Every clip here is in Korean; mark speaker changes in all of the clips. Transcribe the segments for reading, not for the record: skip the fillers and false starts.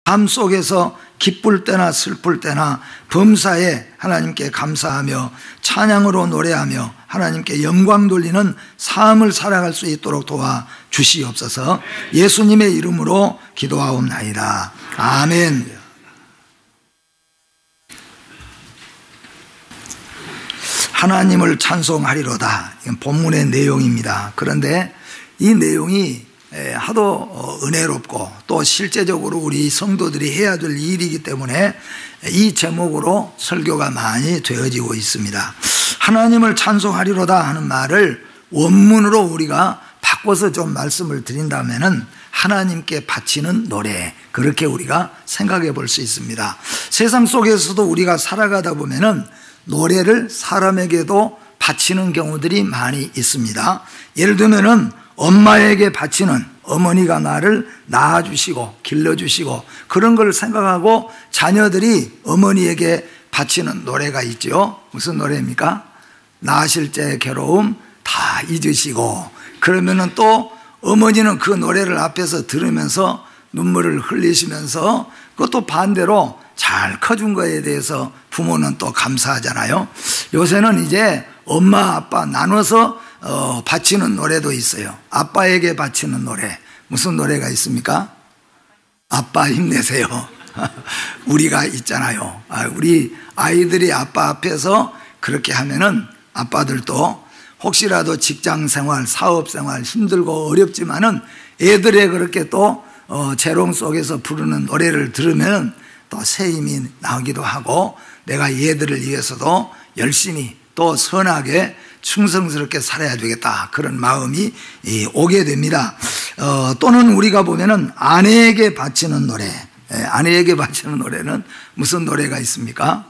Speaker 1: 삶 속에서 기쁠 때나 슬플 때나 범사에 하나님께 감사하며 찬양으로 노래하며 하나님께 영광 돌리는 삶을 살아갈 수 있도록 도와주시옵소서. 예수님의 이름으로 기도하옵나이다. 아멘. 하나님을 찬송하리로다. 이건 본문의 내용입니다. 그런데 이 내용이 하도 은혜롭고 또 실제적으로 우리 성도들이 해야 될 일이기 때문에 이 제목으로 설교가 많이 되어지고 있습니다. 하나님을 찬송하리로다 하는 말을 원문으로 우리가 바꿔서 좀 말씀을 드린다면은 하나님께 바치는 노래, 그렇게 우리가 생각해 볼 수 있습니다. 세상 속에서도 우리가 살아가다 보면은 노래를 사람에게도 바치는 경우들이 많이 있습니다. 예를 들면은 엄마에게 바치는, 어머니가 나를 낳아주시고 길러주시고 그런 걸 생각하고 자녀들이 어머니에게 바치는 노래가 있죠. 무슨 노래입니까? 낳으실 때 괴로움 다 잊으시고, 그러면은 또 어머니는 그 노래를 앞에서 들으면서 눈물을 흘리시면서 그것도 반대로 잘 커준 거에 대해서 부모는 또 감사하잖아요. 요새는 이제 엄마 아빠 나눠서 바치는 노래도 있어요. 아빠에게 바치는 노래, 무슨 노래가 있습니까? 아빠 힘내세요. 우리가 있잖아요. 우리 아이들이 아빠 앞에서 그렇게 하면은 아빠들도 혹시라도 직장생활, 사업생활 힘들고 어렵지만은 애들의 그렇게 또 재롱 속에서 부르는 노래를 들으면 또 새 힘이 나오기도 하고, 내가 얘들을 위해서도 열심히 또 선하게 충성스럽게 살아야 되겠다, 그런 마음이 오게 됩니다. 또는 우리가 보면은 아내에게 바치는 노래, 아내에게 바치는 노래는 무슨 노래가 있습니까?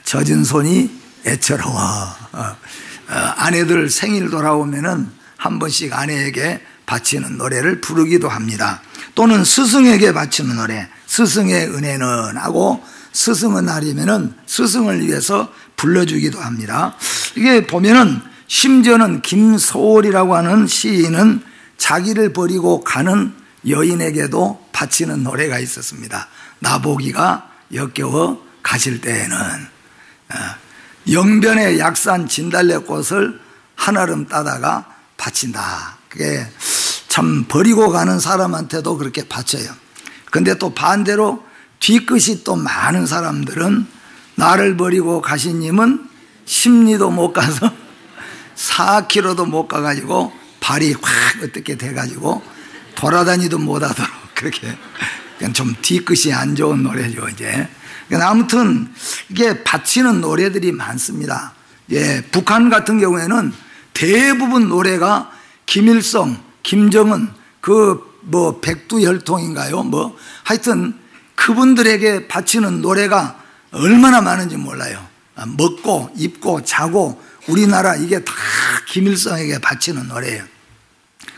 Speaker 1: 젖은 손이 애처로워. 아내들 생일 돌아오면은 한 번씩 아내에게 바치는 노래를 부르기도 합니다. 또는 스승에게 바치는 노래, 스승의 은혜는 하고, 스승의 날이면은 스승을 위해서 불러주기도 합니다. 이게 보면은 심지어는 김소월이라고 하는 시인은 자기를 버리고 가는 여인에게도 바치는 노래가 있었습니다. 나보기가 역겨워 가실 때에는 영변의 약산 진달래꽃을 한아름 따다가 바친다. 그게 참 버리고 가는 사람한테도 그렇게 바쳐요. 근데 또 반대로 뒤끝이 또 많은 사람들은 나를 버리고 가신 님은 10리도 못 가서 4km도 못 가가지고 발이 확 어떻게 돼가지고 돌아다니도 못하도록, 그렇게 좀 뒤끝이 안 좋은 노래죠 이제. 아무튼 이게 바치는 노래들이 많습니다. 북한 같은 경우에는 대부분 노래가 김일성, 김정은, 백두혈통인가요? 하여튼 그분들에게 바치는 노래가 얼마나 많은지 몰라요. 먹고 입고 자고 우리나라 이게 다 김일성에게 바치는 노래예요.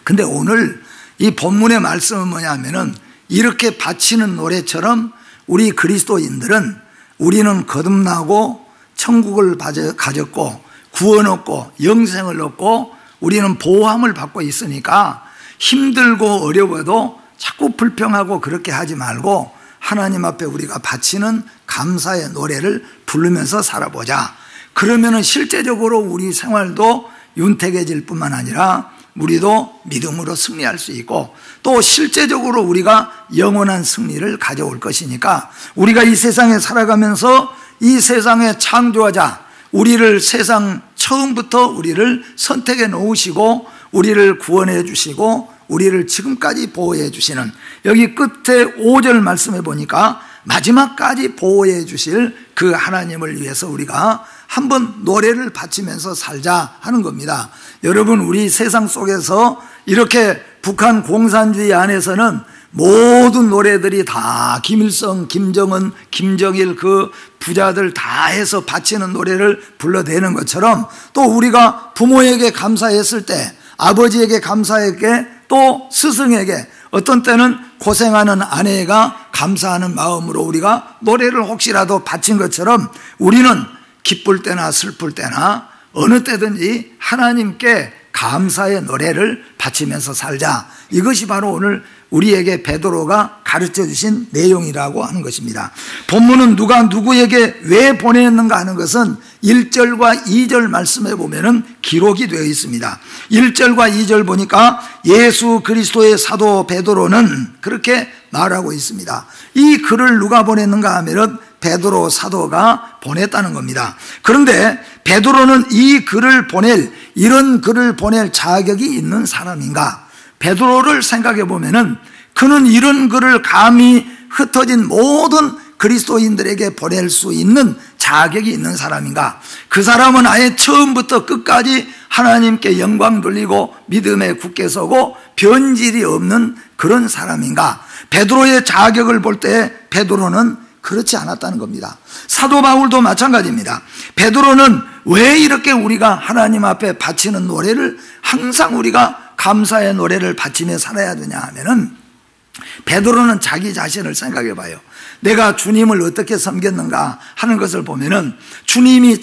Speaker 1: 근데 오늘 이 본문의 말씀은 뭐냐면은 이렇게 바치는 노래처럼 우리 그리스도인들은, 우리는 거듭나고 천국을 가졌고 구원 얻고 영생을 얻고 우리는 보호함을 받고 있으니까 힘들고 어려워도 자꾸 불평하고 그렇게 하지 말고 하나님 앞에 우리가 바치는 감사의 노래를 부르면서 살아보자. 그러면은 실제적으로 우리 생활도 윤택해질 뿐만 아니라 우리도 믿음으로 승리할 수 있고, 또 실제적으로 우리가 영원한 승리를 가져올 것이니까, 우리가 이 세상에 살아가면서 이 세상의 창조하자, 우리를 세상 처음부터 우리를 선택해 놓으시고 우리를 구원해 주시고 우리를 지금까지 보호해 주시는, 여기 끝에 5절 말씀해 보니까 마지막까지 보호해 주실 그 하나님을 위해서 우리가 한번 노래를 바치면서 살자 하는 겁니다. 여러분, 우리 세상 속에서 이렇게 북한 공산주의 안에서는 모든 노래들이 다 김일성, 김정은, 김정일 그 부자들 다 해서 바치는 노래를 불러대는 것처럼, 또 우리가 부모에게 감사했을 때, 아버지에게 감사했게, 또 스승에게, 어떤 때는 고생하는 아내가 감사하는 마음으로 우리가 노래를 혹시라도 바친 것처럼, 우리는 기쁠 때나 슬플 때나 어느 때든지 하나님께 감사의 노래를 바치면서 살자. 이것이 바로 오늘 우리에게 베드로가 가르쳐 주신 내용이라고 하는 것입니다. 본문은 누가 누구에게 왜 보냈는가 하는 것은 1절과 2절 말씀에 보면은 기록이 되어 있습니다. 1절과 2절 보니까 예수 그리스도의 사도 베드로는 그렇게 말하고 있습니다. 이 글을 누가 보냈는가 하면은 베드로 사도가 보냈다는 겁니다. 그런데 베드로는 이 글을 보낼, 이런 글을 보낼 자격이 있는 사람인가? 베드로를 생각해 보면은 그는 이런 글을 감히 흩어진 모든 그리스도인들에게 보낼 수 있는 자격이 있는 사람인가? 그 사람은 아예 처음부터 끝까지 하나님께 영광 돌리고 믿음에 굳게 서고 변질이 없는 그런 사람인가? 베드로의 자격을 볼 때 베드로는 그렇지 않았다는 겁니다. 사도 바울도 마찬가지입니다. 베드로는 왜 이렇게 우리가 하나님 앞에 바치는 노래를 항상 우리가 감사의 노래를 바치며 살아야 되냐 하면은 베드로는 자기 자신을 생각해 봐요. 내가 주님을 어떻게 섬겼는가 하는 것을 보면은 주님이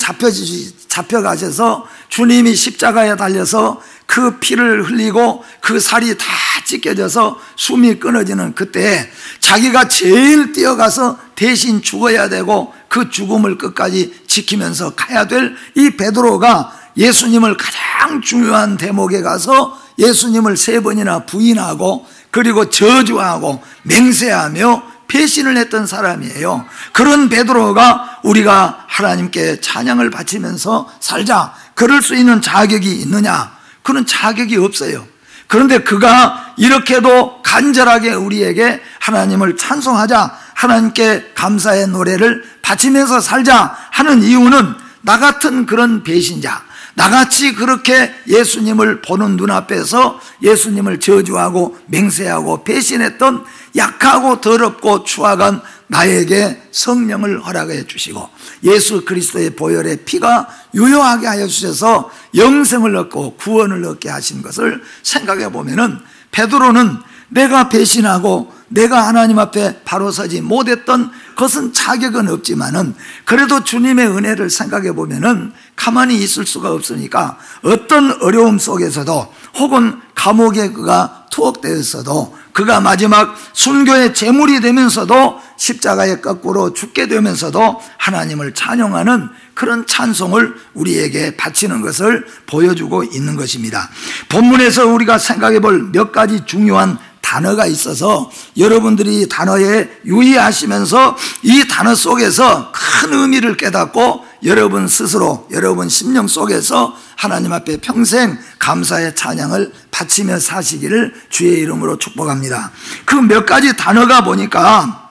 Speaker 1: 잡혀가셔서 주님이 십자가에 달려서 그 피를 흘리고 그 살이 다 찢겨져서 숨이 끊어지는 그때 자기가 제일 뛰어가서 대신 죽어야 되고 그 죽음을 끝까지 지키면서 가야 될 이 베드로가 예수님을 가장 중요한 대목에 가서 예수님을 3번이나 부인하고 그리고 저주하고 맹세하며 배신을 했던 사람이에요. 그런 베드로가 우리가 하나님께 찬양을 바치면서 살자, 그럴 수 있는 자격이 있느냐? 그런 자격이 없어요. 그런데 그가 이렇게도 간절하게 우리에게 하나님을 찬송하자, 하나님께 감사의 노래를 바치면서 살자 하는 이유는 나 같은 그런 배신자, 나같이 그렇게 예수님을 보는 눈앞에서 예수님을 저주하고 맹세하고 배신했던 약하고 더럽고 추악한 나에게 성령을 허락해 주시고 예수 그리스도의 보혈의 피가 유효하게 하여 주셔서 영생을 얻고 구원을 얻게 하신 것을 생각해 보면은 베드로는 내가 배신하고 내가 하나님 앞에 바로 서지 못했던 것은 자격은 없지만은 그래도 주님의 은혜를 생각해 보면은 가만히 있을 수가 없으니까 어떤 어려움 속에서도 혹은 감옥에 그가 투옥되었어도 그가 마지막 순교의 제물이 되면서도 십자가에 거꾸로 죽게 되면서도 하나님을 찬양하는 그런 찬송을 우리에게 바치는 것을 보여주고 있는 것입니다. 본문에서 우리가 생각해 볼 몇 가지 중요한 단어가 있어서 여러분들이 단어에 유의하시면서 이 단어 속에서 큰 의미를 깨닫고 여러분 스스로 여러분 심령 속에서 하나님 앞에 평생 감사의 찬양을 바치며 사시기를 주의 이름으로 축복합니다. 그 몇 가지 단어가 보니까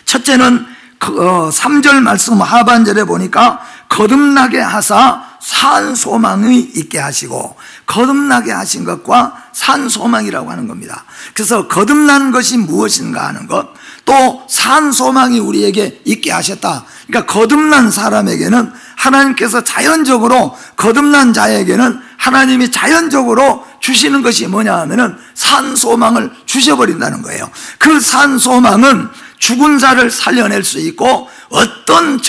Speaker 1: 첫째는 3절 말씀 하반절에 보니까 거듭나게 하사 산 소망이 있게 하시고, 거듭나게 하신 것과 산 소망이라고 하는 겁니다. 그래서 거듭난 것이 무엇인가 하는 것, 또 산 소망이 우리에게 있게 하셨다. 그러니까 거듭난 사람에게는 하나님께서 자연적으로, 거듭난 자에게는 하나님이 자연적으로 주시는 것이 뭐냐 하면은 산 소망을 주셔버린다는 거예요. 그 산 소망은 죽은 자를 살려낼 수 있고 어떤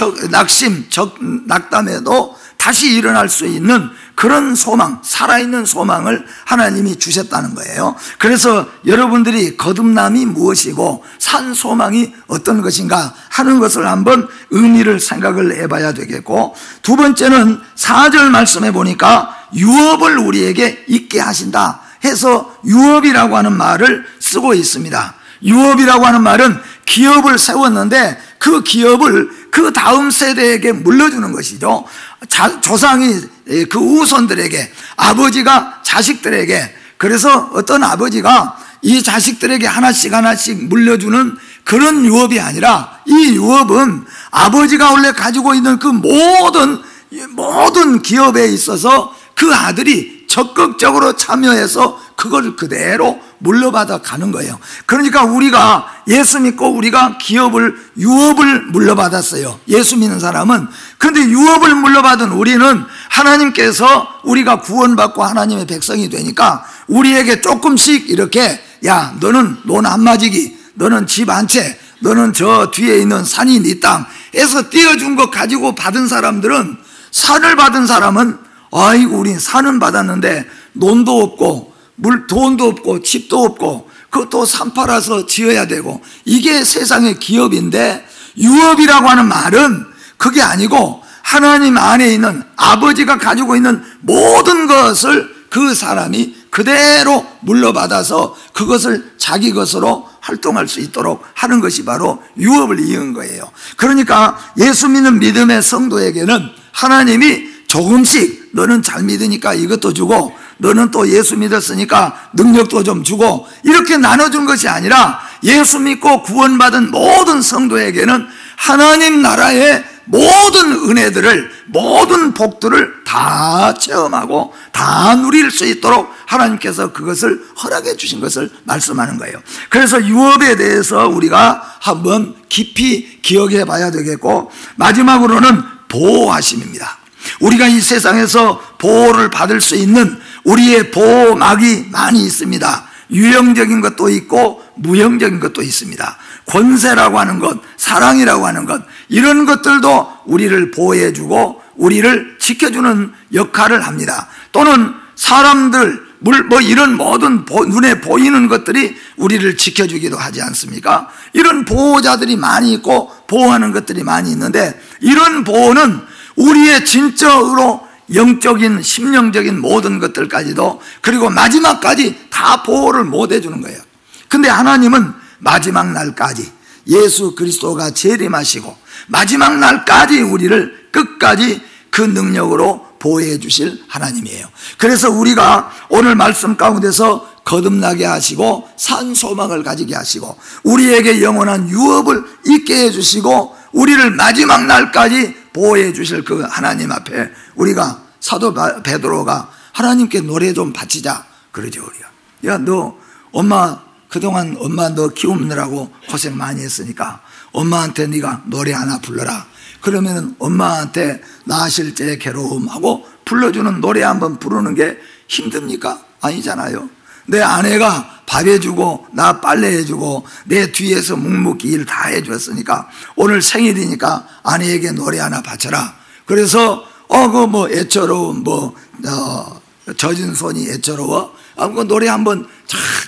Speaker 1: 낙담에도 다시 일어날 수 있는 그런 소망, 살아있는 소망을 하나님이 주셨다는 거예요. 그래서 여러분들이 거듭남이 무엇이고 산 소망이 어떤 것인가 하는 것을 한번 의미를 생각을 해봐야 되겠고, 두 번째는 4절 말씀에 보니까 유업을 우리에게 있게 하신다 해서 유업이라고 하는 말을 쓰고 있습니다. 유업이라고 하는 말은 기업을 세웠는데 그 기업을 그 다음 세대에게 물려주는 것이죠. 조상이 그 후손들에게, 아버지가 자식들에게, 그래서 어떤 아버지가 이 자식들에게 하나씩 물려주는 그런 유업이 아니라 이 유업은 아버지가 원래 가지고 있는 그 모든 기업에 있어서 그 아들이 적극적으로 참여해서 그걸 그대로 물려받아 가는 거예요. 그러니까 우리가 예수 믿고 우리가 유업을 물려받았어요. 예수 믿는 사람은. 그런데 유업을 물려받은 우리는 하나님께서 우리가 구원받고 하나님의 백성이 되니까 우리에게 조금씩 이렇게, 야, 너는 논 한 마지기, 너는 집 한 채, 너는 저 뒤에 있는 산이 네 땅 해서 띄워준 거 가지고 받은 사람들은, 산을 받은 사람은 아이고 우린 산은 받았는데 논도 없고 돈도 없고 집도 없고 그것도 산 팔아서 지어야 되고, 이게 세상의 기업인데, 유업이라고 하는 말은 그게 아니고 하나님 안에 있는 아버지가 가지고 있는 모든 것을 그 사람이 그대로 물려받아서 그것을 자기 것으로 활동할 수 있도록 하는 것이 바로 유업을 이은 거예요. 그러니까 예수 믿는 믿음의 성도에게는 하나님이 조금씩, 너는 잘 믿으니까 이것도 주고, 너는 또 예수 믿었으니까 능력도 좀 주고, 이렇게 나눠준 것이 아니라 예수 믿고 구원받은 모든 성도에게는 하나님 나라의 모든 은혜들을, 모든 복들을 다 체험하고 다 누릴 수 있도록 하나님께서 그것을 허락해 주신 것을 말씀하는 거예요. 그래서 유업에 대해서 우리가 한번 깊이 기억해 봐야 되겠고, 마지막으로는 보호하심입니다. 우리가 이 세상에서 보호를 받을 수 있는 우리의 보호막이 많이 있습니다. 유형적인 것도 있고 무형적인 것도 있습니다. 권세라고 하는 것, 사랑이라고 하는 것, 이런 것들도 우리를 보호해주고 우리를 지켜주는 역할을 합니다. 또는 사람들, 이런 모든 눈에 보이는 것들이 우리를 지켜주기도 하지 않습니까? 이런 보호자들이 많이 있고 보호하는 것들이 많이 있는데, 이런 보호는 우리의 진짜로 영적인, 심령적인 모든 것들까지도, 그리고 마지막까지 다 보호를 못 해주는 거예요. 근데 하나님은 마지막 날까지 예수 그리스도가 재림하시고 마지막 날까지 우리를 끝까지 그 능력으로 보호해 주실 하나님이에요. 그래서 우리가 오늘 말씀 가운데서 거듭나게 하시고 산 소망을 가지게 하시고 우리에게 영원한 유업을 있게 해주시고 우리를 마지막 날까지 보호해 주실 그 하나님 앞에 우리가, 사도 베드로가 하나님께 노래 좀 바치자 그러죠. 우리가, 야, 너 엄마 그동안 엄마 너 키우느라고 고생 많이 했으니까 엄마한테 네가 노래 하나 불러라. 그러면은 엄마한테 낳으실 때 괴로움하고 불러주는 노래 한번 부르는 게 힘듭니까? 아니잖아요. 내 아내가 밥 해주고 나 빨래 해주고 내 뒤에서 묵묵히 일 다 해줬으니까 오늘 생일이니까 아내에게 노래 하나 바쳐라. 그래서 애처로운 젖은 손이 애처로워, 그 노래 한번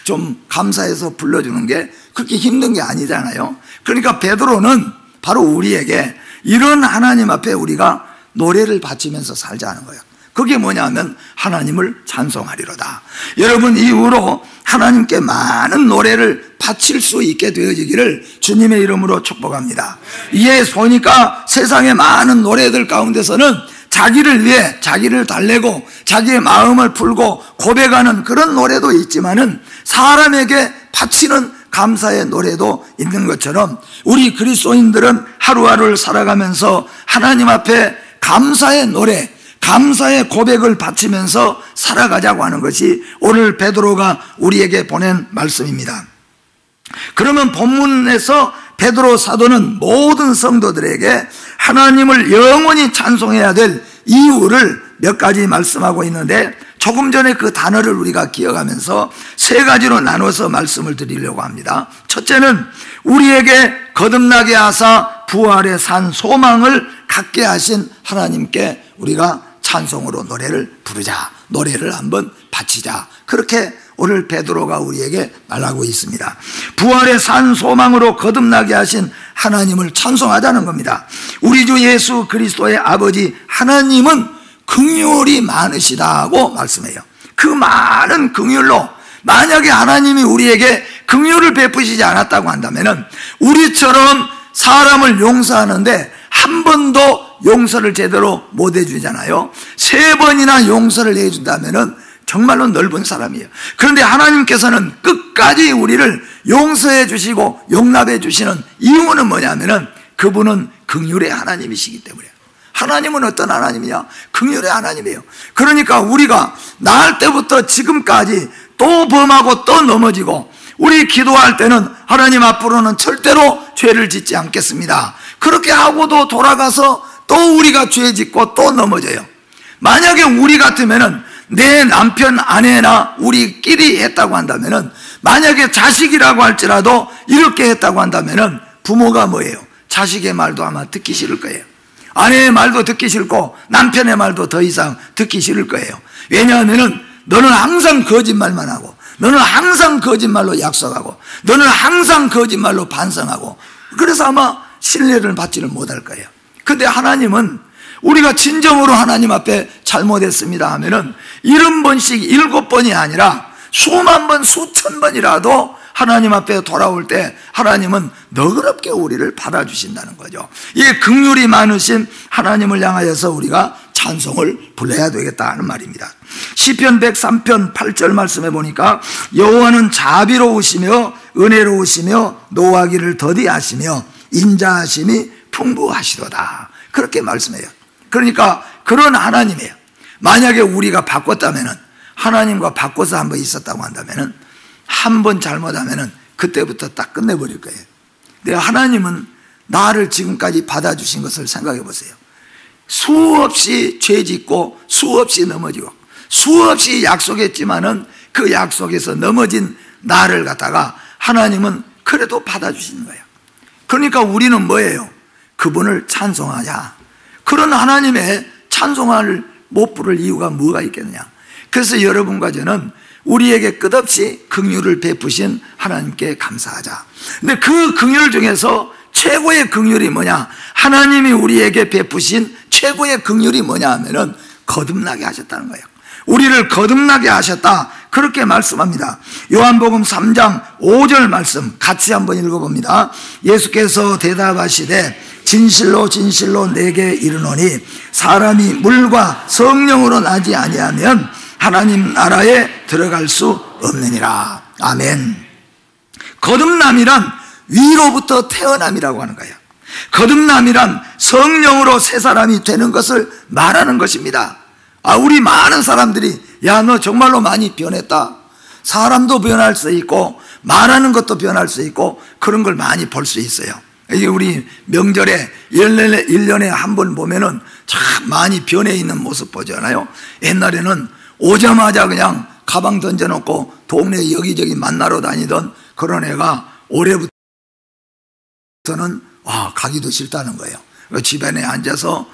Speaker 1: 좀 감사해서 불러주는 게 그렇게 힘든 게 아니잖아요. 그러니까 베드로는 바로 우리에게 이런 하나님 앞에 우리가 노래를 바치면서 살자는 거예요. 그게 뭐냐면 하나님을 찬송하리로다. 여러분, 이후로 하나님께 많은 노래를 바칠 수 있게 되어지기를 주님의 이름으로 축복합니다. 이에 보니까 세상의 많은 노래들 가운데서는 자기를 위해 자기를 달래고 자기의 마음을 풀고 고백하는 그런 노래도 있지만은 사람에게 바치는 감사의 노래도 있는 것처럼 우리 그리스도인들은 하루하루를 살아가면서 하나님 앞에 감사의 노래, 감사의 고백을 바치면서 살아가자고 하는 것이 오늘 베드로가 우리에게 보낸 말씀입니다. 그러면 본문에서 베드로 사도는 모든 성도들에게 하나님을 영원히 찬송해야 될 이유를 몇 가지 말씀하고 있는데, 조금 전에 그 단어를 우리가 기억하면서 세 가지로 나눠서 말씀을 드리려고 합니다. 첫째는 우리에게 거듭나게 하사 부활의 산 소망을 갖게 하신 하나님께 우리가 찬송으로 노래를 부르자, 노래를 한번 바치자, 그렇게 오늘 베드로가 우리에게 말하고 있습니다. 부활의 산 소망으로 거듭나게 하신 하나님을 찬송하자는 겁니다. 우리 주 예수 그리스도의 아버지 하나님은 긍휼이 많으시다고 말씀해요. 그 많은 긍휼로, 만약에 하나님이 우리에게 긍휼을 베푸시지 않았다고 한다면 우리처럼 사람을 용서하는데 한 번도 용서를 제대로 못 해주잖아요. 3번이나 용서를 해준다면 정말로 넓은 사람이에요. 그런데 하나님께서는 끝까지 우리를 용서해 주시고 용납해 주시는 이유는 뭐냐면은 그분은 긍휼의 하나님이시기 때문이에요. 하나님은 어떤 하나님이냐? 긍휼의 하나님이에요. 그러니까 우리가 낳을 때부터 지금까지 또 범하고 또 넘어지고, 우리 기도할 때는 하나님 앞으로는 절대로 죄를 짓지 않겠습니다, 그렇게 하고도 돌아가서 또 우리가 죄 짓고 또 넘어져요. 만약에 우리 같으면은 내 남편 아내나 우리끼리 했다고 한다면은, 만약에 자식이라고 할지라도 이렇게 했다고 한다면은 부모가 뭐예요? 자식의 말도 아마 듣기 싫을 거예요. 아내의 말도 듣기 싫고 남편의 말도 더 이상 듣기 싫을 거예요. 왜냐하면은 너는 항상 거짓말만 하고 너는 항상 거짓말로 약속하고 너는 항상 거짓말로 반성하고 그래서 아마 신뢰를 받지를 못할 거예요. 근데 하나님은 우리가 진정으로 하나님 앞에 잘못했습니다 하면은 70번씩 7번이 아니라 수만 번 수천 번이라도 하나님 앞에 돌아올 때 하나님은 너그럽게 우리를 받아주신다는 거죠. 이 긍휼이 많으신 하나님을 향하여서 우리가 찬송을 불러야 되겠다는 말입니다. 시편 103편 8절 말씀에 보니까 여호와는 자비로우시며 은혜로우시며 노하기를 더디하시며 인자하심이 풍부하시도다, 그렇게 말씀해요. 그러니까 그런 하나님이에요. 만약에 우리가 바꿨다면은, 하나님과 바꿔서 한번 있었다고 한다면은, 한 번 잘못하면은 그때부터 딱 끝내버릴 거예요. 근데 하나님은 나를 지금까지 받아주신 것을 생각해 보세요. 수없이 죄 짓고 수없이 넘어지고 수없이 약속했지만은 그 약속에서 넘어진 나를 갖다가 하나님은 그래도 받아주시는 거예요. 그러니까 우리는 뭐예요? 그분을 찬송하자. 그런 하나님의 찬송을 못 부를 이유가 뭐가 있겠느냐. 그래서 여러분과 저는 우리에게 끝없이 긍휼을 베푸신 하나님께 감사하자. 근데 그 긍휼 중에서 최고의 긍휼이 뭐냐? 하나님이 우리에게 베푸신 최고의 긍휼이 뭐냐 하면은 거듭나게 하셨다는 거예요. 우리를 거듭나게 하셨다, 그렇게 말씀합니다. 요한복음 3장 5절 말씀 같이 한번 읽어봅니다. 예수께서 대답하시되 진실로 진실로 내게 이르노니 사람이 물과 성령으로 나지 아니하면 하나님 나라에 들어갈 수 없느니라. 아멘. 거듭남이란 위로부터 태어남이라고 하는 거예요. 거듭남이란 성령으로 새 사람이 되는 것을 말하는 것입니다. 우리 많은 사람들이 야, 너 정말로 많이 변했다. 사람도 변할 수 있고 말하는 것도 변할 수 있고 그런 걸 많이 볼 수 있어요. 이게 우리 명절에 1년에 한 번 보면은 참 많이 변해 있는 모습 보잖아요. 옛날에는 오자마자 그냥 가방 던져놓고 동네 여기저기 만나러 다니던 그런 애가 올해부터는 가기도 싫다는 거예요. 집안에 앉아서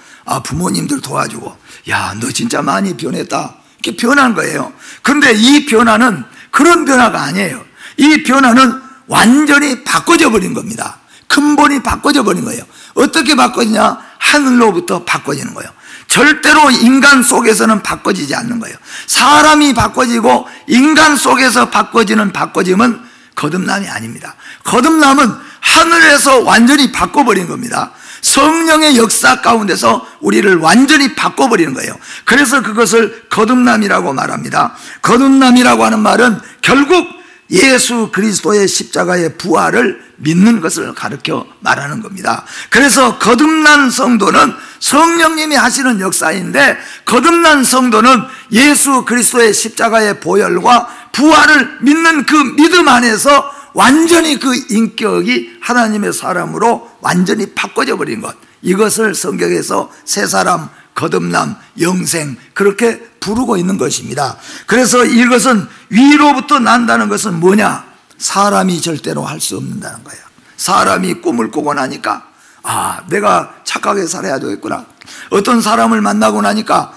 Speaker 1: 부모님들 도와주고 야, 너 진짜 많이 변했다, 이렇게 변한 거예요. 그런데 이 변화는 그런 변화가 아니에요. 이 변화는 완전히 바꿔져 버린 겁니다. 근본이 바꿔져 버린 거예요. 어떻게 바꿔지냐? 하늘로부터 바꿔지는 거예요. 절대로 인간 속에서는 바꿔지지 않는 거예요. 사람이 바꿔지고 인간 속에서 바꿔지는 바꿔짐은 거듭남이 아닙니다. 거듭남은 하늘에서 완전히 바꿔버린 겁니다. 성령의 역사 가운데서 우리를 완전히 바꿔버리는 거예요. 그래서 그것을 거듭남이라고 말합니다. 거듭남이라고 하는 말은 결국 예수 그리스도의 십자가의 부활을 믿는 것을 가르쳐 말하는 겁니다. 그래서 거듭난 성도는 성령님이 하시는 역사인데, 거듭난 성도는 예수 그리스도의 십자가의 보혈과 부활을 믿는 그 믿음 안에서 완전히 그 인격이 하나님의 사람으로 완전히 바꿔져 버린 것, 이것을 성경에서 새 사람, 거듭남, 영생, 그렇게 부르고 있는 것입니다. 그래서 이것은 위로부터 난다는 것은 뭐냐? 사람이 절대로 할 수 없는다는 거예요. 사람이 꿈을 꾸고 나니까 내가 착하게 살아야 되겠구나. 어떤 사람을 만나고 나니까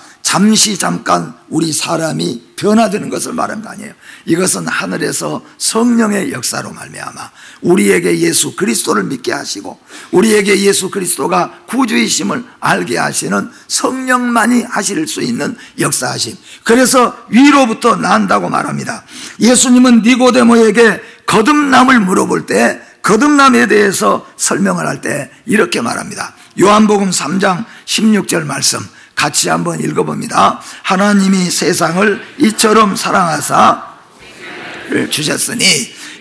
Speaker 1: 잠깐 우리 사람이 변화되는 것을 말한 거 아니에요. 이것은 하늘에서 성령의 역사로 말미암아 우리에게 예수 그리스도를 믿게 하시고 우리에게 예수 그리스도가 구주이심을 알게 하시는 성령만이 하실 수 있는 역사하심. 그래서 위로부터 난다고 말합니다. 예수님은 니고데모에게 거듭남을 물어볼 때, 거듭남에 대해서 설명을 할 때 이렇게 말합니다. 요한복음 3장 16절 말씀 같이 한번 읽어봅니다. 하나님이 세상을 이처럼 사랑하사 주셨으니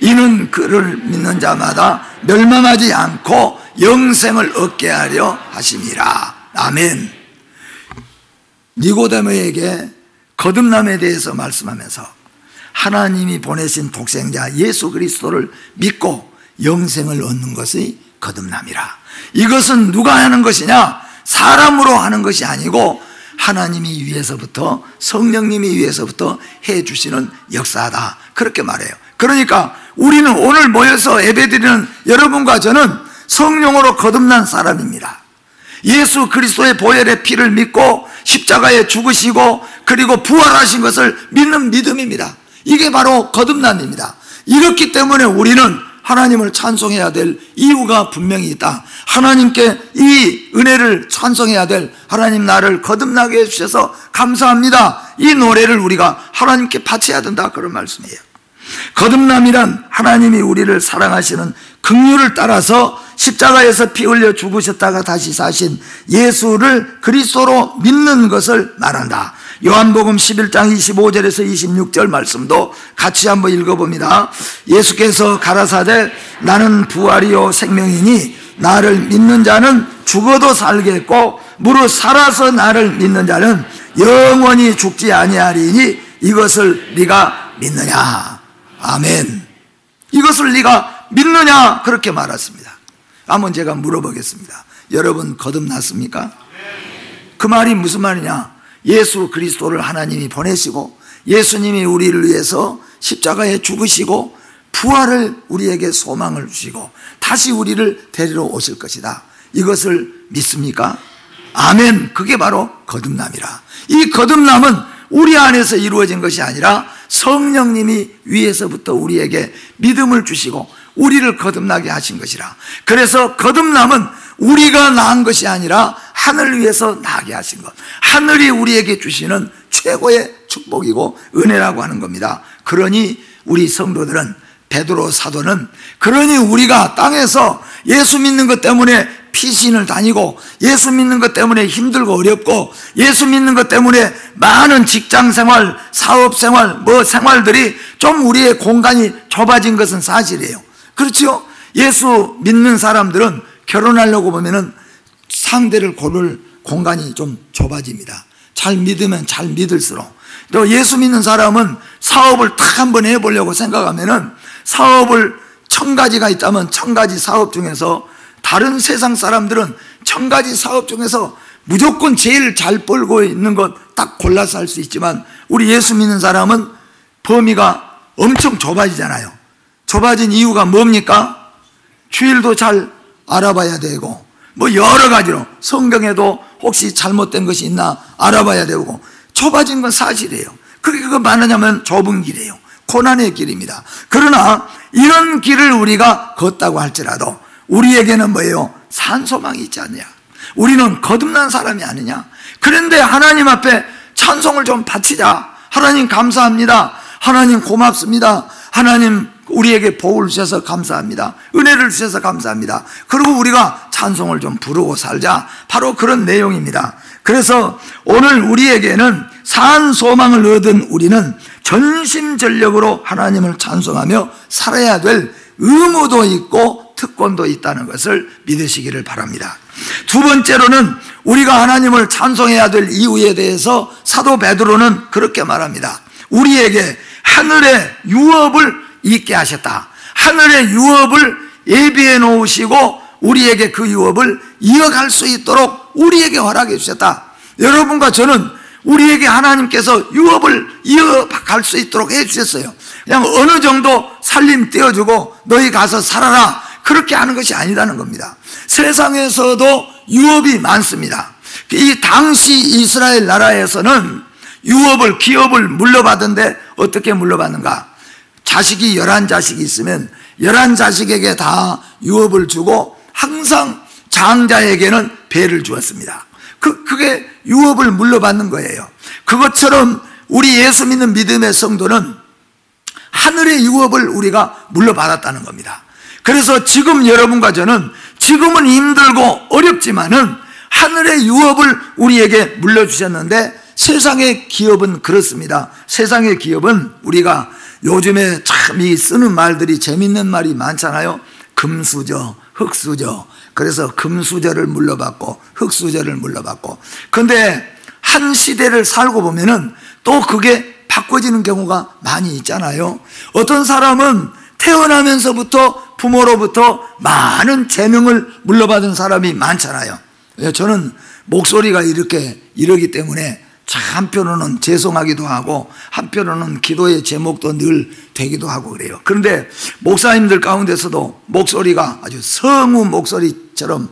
Speaker 1: 이는 그를 믿는 자마다 멸망하지 않고 영생을 얻게 하려 하심이라. 아멘. 니고데모에게 거듭남에 대해서 말씀하면서 하나님이 보내신 독생자 예수 그리스도를 믿고 영생을 얻는 것이 거듭남이라. 이것은 누가 하는 것이냐? 사람으로 하는 것이 아니고 하나님이 위에서부터, 성령님이 위에서부터 해주시는 역사다, 그렇게 말해요. 그러니까 우리는 오늘 모여서 예배드리는 여러분과 저는 성령으로 거듭난 사람입니다. 예수 그리스도의 보혈의 피를 믿고 십자가에 죽으시고 그리고 부활하신 것을 믿는 믿음입니다. 이게 바로 거듭남입니다. 이렇기 때문에 우리는 하나님을 찬송해야 될 이유가 분명히 있다. 하나님께 이 은혜를 찬송해야 될, 하나님 나를 거듭나게 해주셔서 감사합니다, 이 노래를 우리가 하나님께 바쳐야 된다, 그런 말씀이에요. 거듭남이란 하나님이 우리를 사랑하시는 긍휼을 따라서 십자가에서 피 흘려 죽으셨다가 다시 사신 예수를 그리스도로 믿는 것을 말한다. 요한복음 11장 25절에서 26절 말씀도 같이 한번 읽어봅니다. 예수께서 가라사대 나는 부활이요 생명이니 나를 믿는 자는 죽어도 살겠고 무릇 살아서 나를 믿는 자는 영원히 죽지 아니하리니 이것을 네가 믿느냐. 아멘. 이것을 네가 믿느냐, 그렇게 말했습니다. 한번 제가 물어보겠습니다. 여러분 거듭났습니까? 그 말이 무슨 말이냐? 예수 그리스도를 하나님이 보내시고 예수님이 우리를 위해서 십자가에 죽으시고 부활을 우리에게 소망을 주시고 다시 우리를 데리러 오실 것이다. 이것을 믿습니까? 아멘. 그게 바로 거듭남이라. 이 거듭남은 우리 안에서 이루어진 것이 아니라 성령님이 위에서부터 우리에게 믿음을 주시고 우리를 거듭나게 하신 것이라. 그래서 거듭남은 우리가 낳은 것이 아니라 하늘 위에서 나게 하신 것, 하늘이 우리에게 주시는 최고의 축복이고 은혜라고 하는 겁니다. 그러니 우리 성도들은, 베드로 사도는, 그러니 우리가 땅에서 예수 믿는 것 때문에 피신을 다니고 예수 믿는 것 때문에 힘들고 어렵고 예수 믿는 것 때문에 많은 직장생활, 사업생활, 생활들이 좀 우리의 공간이 좁아진 것은 사실이에요. 그렇죠? 예수 믿는 사람들은 결혼하려고 보면은 상대를 고를 공간이 좀 좁아집니다. 잘 믿으면 잘 믿을수록. 또 예수 믿는 사람은 사업을 딱 한번 해보려고 생각하면은 사업을 1000가지가 있다면 1000가지 사업 중에서, 다른 세상 사람들은 1000가지 사업 중에서 무조건 제일 잘 벌고 있는 것 딱 골라서 할 수 있지만 우리 예수 믿는 사람은 범위가 엄청 좁아지잖아요. 좁아진 이유가 뭡니까? 주일도 잘 알아봐야 되고 여러 가지로 성경에도 혹시 잘못된 것이 있나 알아봐야 되고 좁아진 건 사실이에요. 그게 말하자면 좁은 길이에요. 고난의 길입니다. 그러나 이런 길을 우리가 걷다고 할지라도 우리에게는 뭐예요? 산소망이 있지 않느냐? 우리는 거듭난 사람이 아니냐? 그런데 하나님 앞에 찬송을 좀 바치자. 하나님 감사합니다. 하나님 고맙습니다. 하나님 우리에게 복을 주셔서 감사합니다. 은혜를 주셔서 감사합니다. 그리고 우리가 찬송을 좀 부르고 살자. 바로 그런 내용입니다. 그래서 오늘 우리에게는 산 소망을 얻은 우리는 전심전력으로 하나님을 찬송하며 살아야 될 의무도 있고 특권도 있다는 것을 믿으시기를 바랍니다. 두 번째로는 우리가 하나님을 찬송해야 될 이유에 대해서 사도 베드로는 그렇게 말합니다. 우리에게 하늘의 유업을 있게 하셨다. 하늘의 유업을 예비해 놓으시고 우리에게 그 유업을 이어갈 수 있도록 우리에게 허락해 주셨다. 여러분과 저는 우리에게 하나님께서 유업을 이어갈 수 있도록 해 주셨어요. 그냥 어느 정도 살림 떼어주고 너희 가서 살아라, 그렇게 하는 것이 아니라는 겁니다. 세상에서도 유업이 많습니다. 이 당시 이스라엘 나라에서는 유업을, 기업을 물려받은데 어떻게 물려받는가? 자식이 11자식이 있으면 11자식에게 다 유업을 주고 항상 장자에게는 배를 주었습니다. 그게 유업을 물려받는 거예요. 그것처럼 우리 예수 믿는 믿음의 성도는 하늘의 유업을 우리가 물려받았다는 겁니다. 그래서 지금 여러분과 저는 지금은 힘들고 어렵지만은 하늘의 유업을 우리에게 물려주셨는데 세상의 기업은 그렇습니다. 세상의 기업은 우리가 요즘에 참 이 쓰는 말들이 재밌는 말이 많잖아요. 금수저, 흙수저. 그래서 금수저를 물려받고 흙수저를 물려받고. 근데 한 시대를 살고 보면은 또 그게 바꿔지는 경우가 많이 있잖아요. 어떤 사람은 태어나면서부터 부모로부터 많은 재능을 물려받은 사람이 많잖아요. 저는 목소리가 이러기 때문에 한편으로는 죄송하기도 하고 한편으로는 기도의 제목도 늘 되기도 하고 그래요. 그런데 목사님들 가운데서도 목소리가 아주 성우 목소리처럼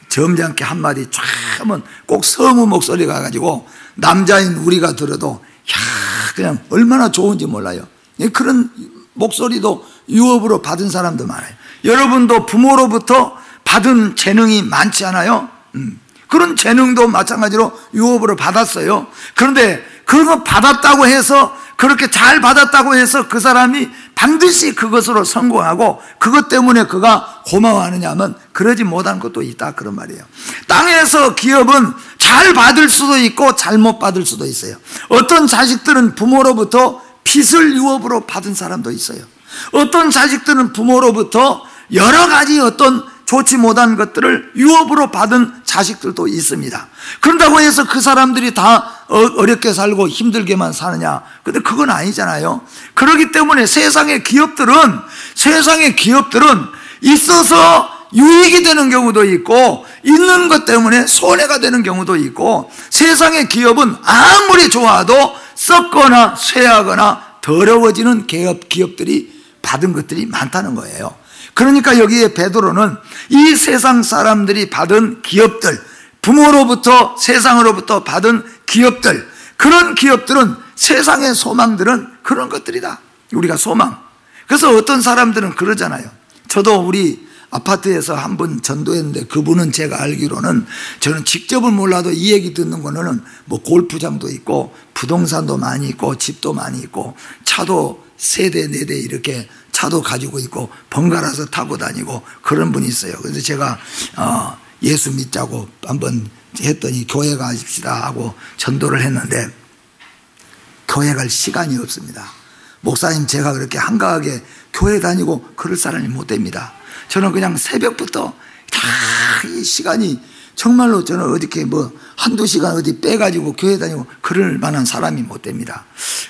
Speaker 1: 점잖게 한마디 쫙 하면 꼭 성우 목소리가 가지고 남자인 우리가 들어도 야 그냥 얼마나 좋은지 몰라요. 그런 목소리도 유업으로 받은 사람도 많아요. 여러분도 부모로부터 받은 재능이 많지 않아요? 그런 재능도 마찬가지로 유업으로 받았어요. 그런데 그거 받았다고 해서, 그렇게 잘 받았다고 해서 그 사람이 반드시 그것으로 성공하고 그것 때문에 그가 고마워하느냐 하면 그러지 못한 것도 있다, 그런 말이에요. 땅에서 기업은 잘 받을 수도 있고 잘못 받을 수도 있어요. 어떤 자식들은 부모로부터 빚을 유업으로 받은 사람도 있어요. 어떤 자식들은 부모로부터 여러 가지 어떤 좋지 못한 것들을 유업으로 받은 자식들도 있습니다. 그런다고 해서 그 사람들이 다 어렵게 살고 힘들게만 사느냐? 근데 그건 아니잖아요. 그렇기 때문에 세상의 기업들은 있어서 유익이 되는 경우도 있고, 있는 것 때문에 손해가 되는 경우도 있고, 세상의 기업은 아무리 좋아도 썩거나 쇠하거나 더러워지는 기업들이 받은 것들이 많다는 거예요. 그러니까 여기에 베드로는 이 세상 사람들이 받은 기업들, 부모로부터 세상으로부터 받은 기업들, 그런 기업들은, 세상의 소망들은 그런 것들이다. 우리가 소망. 그래서 어떤 사람들은 그러잖아요. 저도 우리 아파트에서 한 분 전도했는데, 그분은 제가 알기로는, 저는 직접은 몰라도 이 얘기 듣는 거는 뭐 골프장도 있고 부동산도 많이 있고 집도 많이 있고 차도 3대 4대 이렇게 차도 가지고 있고 번갈아서 타고 다니고 그런 분이 있어요. 그래서 제가 예수 믿자고 한번 했더니 교회 가십시다 하고 전도를 했는데, 교회 갈 시간이 없습니다. 목사님, 제가 그렇게 한가하게 교회 다니고 그럴 사람이 못 됩니다. 저는 그냥 새벽부터 다 이 시간이, 정말로 저는 어떻게 뭐 한두 시간 어디 빼가지고 교회 다니고 그럴 만한 사람이 못 됩니다.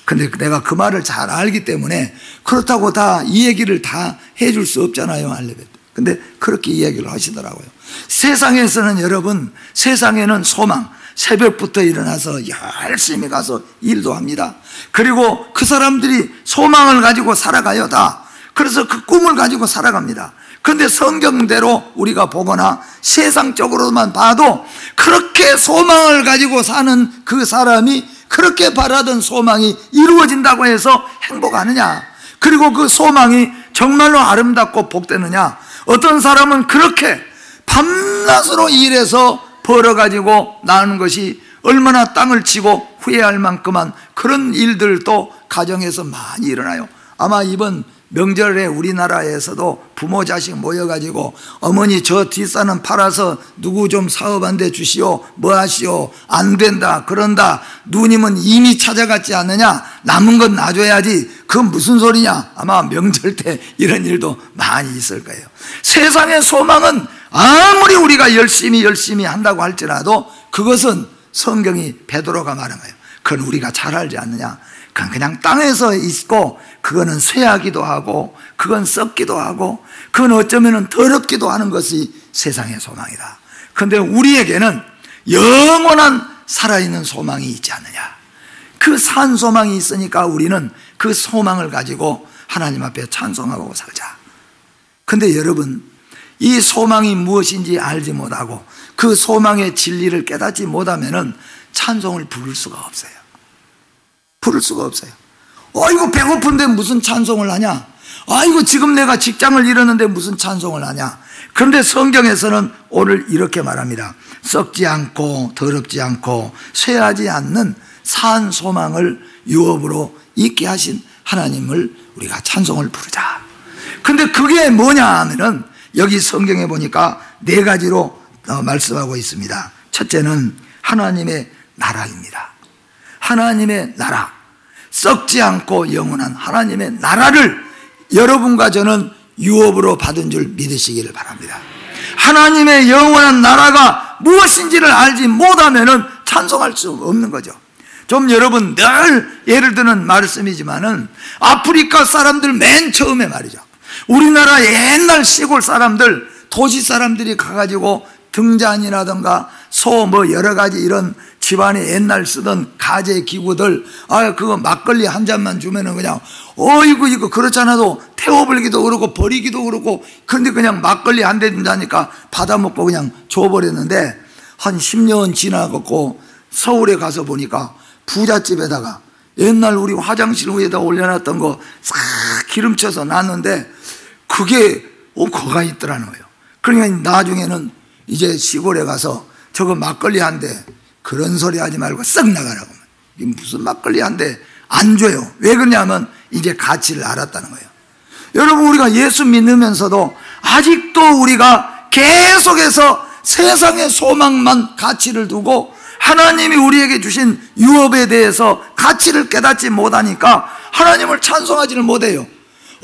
Speaker 1: 근데 내가 그 말을 잘 알기 때문에, 그렇다고 다 이 얘기를 다 해줄 수 없잖아요, 알레베. 근데 그렇게 이야기를 하시더라고요. 세상에서는, 여러분, 세상에는 소망, 새벽부터 일어나서 열심히 가서 일도 합니다. 그리고 그 사람들이 소망을 가지고 살아가요, 다. 그래서 그 꿈을 가지고 살아갑니다. 그런데 성경대로 우리가 보거나 세상적으로만 봐도 그렇게 소망을 가지고 사는 그 사람이 그렇게 바라던 소망이 이루어진다고 해서 행복하느냐? 그리고 그 소망이 정말로 아름답고 복되느냐? 어떤 사람은 그렇게 밤낮으로 일해서 벌어가지고 나는 것이 얼마나 땅을 치고 후회할 만큼한 그런 일들도 가정에서 많이 일어나요. 아마 이번 명절에 우리나라에서도 부모 자식 모여가지고, 어머니 저 뒷산은 팔아서 누구 좀 사업 한 대 주시오, 뭐 하시오, 안 된다, 그런다, 누님은 이미 찾아갔지 않느냐, 남은 건 놔줘야지, 그건 무슨 소리냐. 아마 명절 때 이런 일도 많이 있을 거예요. 세상의 소망은 아무리 우리가 열심히 한다고 할지라도 그것은 성경이 베드로가 말한 거예요. 그건 우리가 잘 알지 않느냐. 그냥 땅에서 있고, 그거는 쇠하기도 하고, 그건 썩기도 하고, 그건 어쩌면 더럽기도 하는 것이 세상의 소망이다. 그런데 우리에게는 영원한 살아있는 소망이 있지 않느냐. 그 산 소망이 있으니까 우리는 그 소망을 가지고 하나님 앞에 찬송하고 살자. 그런데 여러분, 이 소망이 무엇인지 알지 못하고 그 소망의 진리를 깨닫지 못하면 찬송을 부를 수가 없어요. 부를 수가 없어요. 아이고, 배고픈데 무슨 찬송을 하냐? 아이고, 지금 내가 직장을 잃었는데 무슨 찬송을 하냐? 그런데 성경에서는 오늘 이렇게 말합니다. 썩지 않고 더럽지 않고 쇠하지 않는 산 소망을 유업으로 있게 하신 하나님을 우리가 찬송을 부르자. 그런데 그게 뭐냐 하면은, 여기 성경에 보니까 4가지로 말씀하고 있습니다. 첫째는 하나님의 나라입니다. 하나님의 나라, 썩지 않고 영원한 하나님의 나라를 여러분과 저는 유업으로 받은 줄 믿으시기를 바랍니다. 하나님의 영원한 나라가 무엇인지를 알지 못하면 찬송할 수 없는 거죠. 좀 여러분, 늘 예를 드는 말씀이지만은, 아프리카 사람들 맨 처음에 말이죠, 우리나라 옛날 시골 사람들, 도시 사람들이 가가지고 등잔이라든가 소 뭐 여러 가지 이런 집안에 옛날 쓰던 가재 기구들, 그거 막걸리 한 잔만 주면은 그냥, 이거 그렇잖아도 태워버리기도 그렇고 버리기도 그렇고, 그런데 그냥 막걸리 한 대 준다니까 받아먹고 그냥 줘버렸는데, 한 10년 지나갖고 서울에 가서 보니까 부잣집에다가 옛날 우리 화장실 위에다 올려놨던 거 싹 기름쳐서 놨는데 그게 거가 있더라는 거예요. 그러니까 나중에는 이제 시골에 가서 저거 막걸리 한 대 그런 소리 하지 말고 썩 나가라고. 무슨 막걸리 한 대 안 줘요. 왜 그러냐면 이제 가치를 알았다는 거예요. 여러분, 우리가 예수 믿으면서도 아직도 우리가 계속해서 세상의 소망만 가치를 두고 하나님이 우리에게 주신 유업에 대해서 가치를 깨닫지 못하니까 하나님을 찬송하지를 못해요.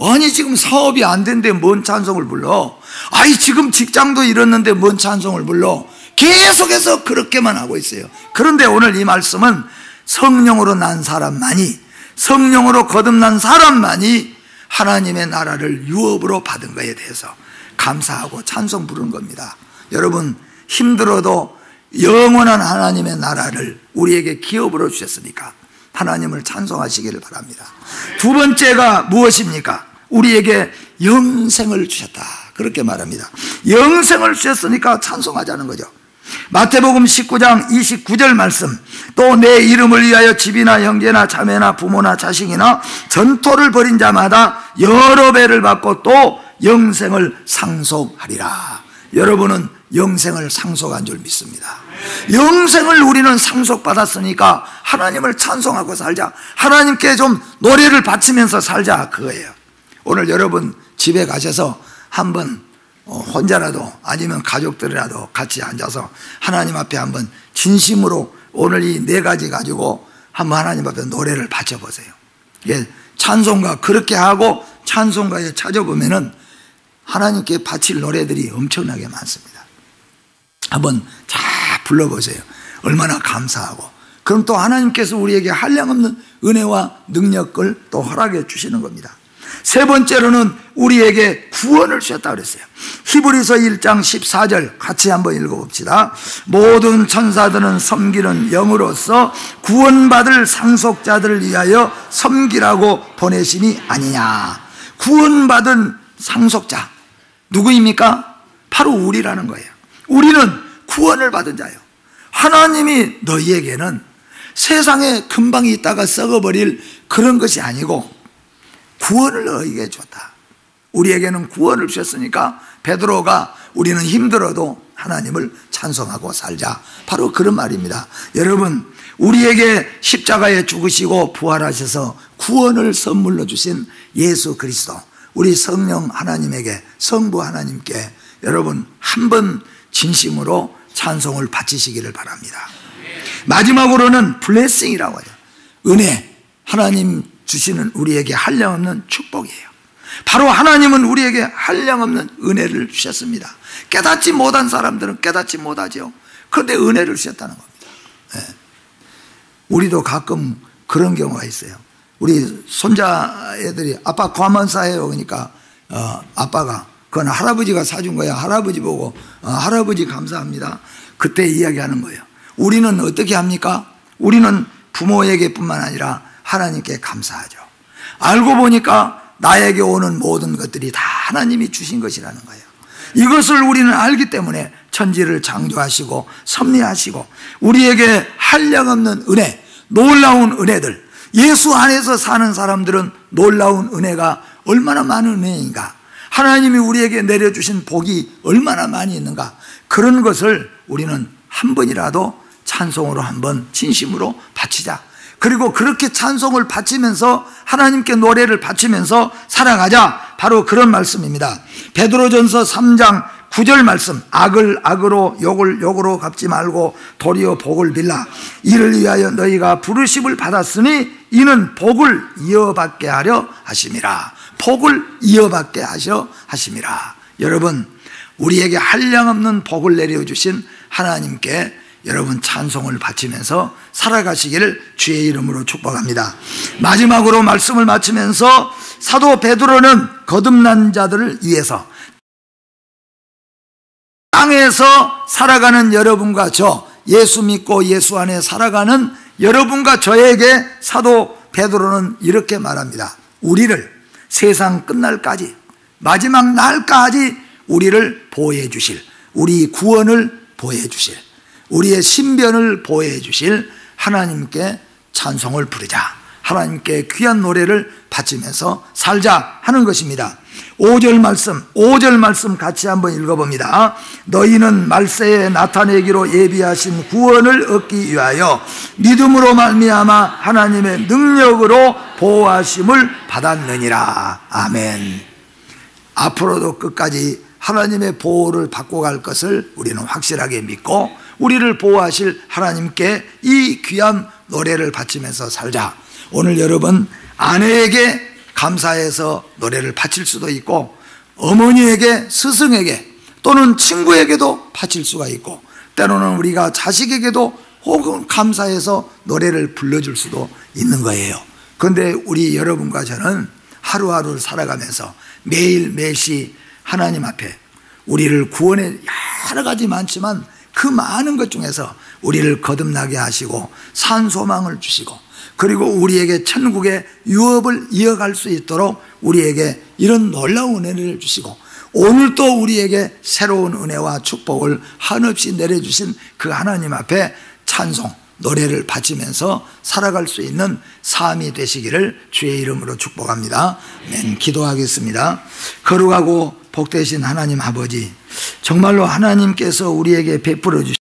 Speaker 1: 아니, 지금 사업이 안 된데 뭔 찬송을 불러? 아니, 지금 직장도 잃었는데 뭔 찬송을 불러? 계속해서 그렇게만 하고 있어요. 그런데 오늘 이 말씀은 성령으로 난 사람만이, 성령으로 거듭난 사람만이 하나님의 나라를 유업으로 받은 것에 대해서 감사하고 찬송 부르는 겁니다. 여러분, 힘들어도 영원한 하나님의 나라를 우리에게 기업으로 주셨으니까 하나님을 찬송하시기를 바랍니다. 두 번째가 무엇입니까? 우리에게 영생을 주셨다, 그렇게 말합니다. 영생을 주셨으니까 찬송하자는 거죠. 마태복음 19장 29절 말씀, 또 내 이름을 위하여 집이나 형제나 자매나 부모나 자식이나 전토를 벌인 자마다 여러 배를 받고 또 영생을 상속하리라. 여러분은 영생을 상속한 줄 믿습니다. 영생을 우리는 상속받았으니까 하나님을 찬송하고 살자, 하나님께 좀 노래를 바치면서 살자, 그거예요. 오늘 여러분 집에 가셔서 한번 혼자라도 아니면 가족들이라도 같이 앉아서 하나님 앞에 한번 진심으로 오늘 이 네 가지 가지고 한번 하나님 앞에 노래를 바쳐보세요. 예, 찬송가 그렇게 하고 찬송가에 찾아보면은 하나님께 바칠 노래들이 엄청나게 많습니다. 한번 잘 불러보세요. 얼마나 감사하고. 그럼 또 하나님께서 우리에게 한량없는 은혜와 능력을 또 허락해 주시는 겁니다. 세 번째로는 우리에게 구원을 주셨다 그랬어요. 히브리서 1장 14절 같이 한번 읽어봅시다. 모든 천사들은 섬기는 영으로서 구원받을 상속자들을 위하여 섬기라고 보내심이 아니냐. 구원받은 상속자 누구입니까? 바로 우리라는 거예요. 우리는 구원을 받은 자예요. 하나님이 너희에게는 세상에 금방 있다가 썩어버릴 그런 것이 아니고 구원을 너희에게 줬다. 우리에게는 구원을 주셨으니까 베드로가 우리는 힘들어도 하나님을 찬송하고 살자, 바로 그런 말입니다. 여러분, 우리에게 십자가에 죽으시고 부활하셔서 구원을 선물로 주신 예수 그리스도, 우리 성령 하나님에게, 성부 하나님께 여러분 한번 진심으로 찬송을 바치시기를 바랍니다. 마지막으로는 블레싱이라고 하죠. 은혜, 하나님 주시는 우리에게 한량없는 축복이에요. 바로 하나님은 우리에게 한량없는 은혜를 주셨습니다. 깨닫지 못한 사람들은 깨닫지 못하죠. 그런데 은혜를 주셨다는 겁니다. 네. 우리도 가끔 그런 경우가 있어요. 우리 손자 애들이 아빠 과만사해요. 그러니까 아빠가 그건 할아버지가 사준 거야. 할아버지 보고 할아버지 감사합니다. 그때 이야기하는 거예요. 우리는 어떻게 합니까? 우리는 부모에게 뿐만 아니라 하나님께 감사하죠. 알고 보니까 나에게 오는 모든 것들이 다 하나님이 주신 것이라는 거예요. 이것을 우리는 알기 때문에 천지를 창조하시고 섭리하시고 우리에게 한량없는 은혜, 놀라운 은혜들, 예수 안에서 사는 사람들은 놀라운 은혜가 얼마나 많은 은혜인가, 하나님이 우리에게 내려주신 복이 얼마나 많이 있는가, 그런 것을 우리는 한 번이라도 찬송으로 한번 진심으로 바치자. 그리고 그렇게 찬송을 바치면서 하나님께 노래를 바치면서 살아가자, 바로 그런 말씀입니다. 베드로전서 3장 9절 말씀, 악을 악으로 욕을 욕으로 갚지 말고 도리어 복을 빌라. 이를 위하여 너희가 부르심을 받았으니 이는 복을 이어받게 하려 하심이라. 복을 이어받게 하셔 하심이라. 여러분, 우리에게 한량없는 복을 내려주신 하나님께 여러분 찬송을 바치면서 살아가시기를 주의 이름으로 축복합니다. 마지막으로 말씀을 마치면서 사도 베드로는 거듭난 자들을 위해서, 땅에서 살아가는 여러분과 저, 예수 믿고 예수 안에 살아가는 여러분과 저에게 사도 베드로는 이렇게 말합니다. 우리를 세상 끝날까지, 마지막 날까지 우리를 보호해 주실, 우리 구원을 보호해 주실, 우리의 신변을 보호해 주실 하나님께 찬송을 부르자. 하나님께 귀한 노래를 바치면서 살자 하는 것입니다. 5절 말씀 같이 한번 읽어봅니다. 너희는 말세에 나타내기로 예비하신 구원을 얻기 위하여 믿음으로 말미암아 하나님의 능력으로 보호하심을 받았느니라. 아멘. 앞으로도 끝까지 하나님의 보호를 받고 갈 것을 우리는 확실하게 믿고 우리를 보호하실 하나님께 이 귀한 노래를 바치면서 살자. 오늘 여러분 아내에게 감사해서 노래를 바칠 수도 있고 어머니에게, 스승에게 또는 친구에게도 바칠 수가 있고 때로는 우리가 자식에게도 혹은 감사해서 노래를 불러줄 수도 있는 거예요. 그런데 우리 여러분과 저는 하루하루를 살아가면서 매일 매시 하나님 앞에 우리를 구원해 여러 가지 많지만 그 많은 것 중에서 우리를 거듭나게 하시고 산 소망을 주시고 그리고 우리에게 천국의 유업을 이어갈 수 있도록 우리에게 이런 놀라운 은혜를 주시고 오늘도 우리에게 새로운 은혜와 축복을 한없이 내려주신 그 하나님 앞에 찬송, 노래를 바치면서 살아갈 수 있는 삶이 되시기를 주의 이름으로 축복합니다. 아멘. 기도하겠습니다. 거룩하고 복되신 하나님 아버지, 정말로 하나님께서 우리에게 베풀어 주신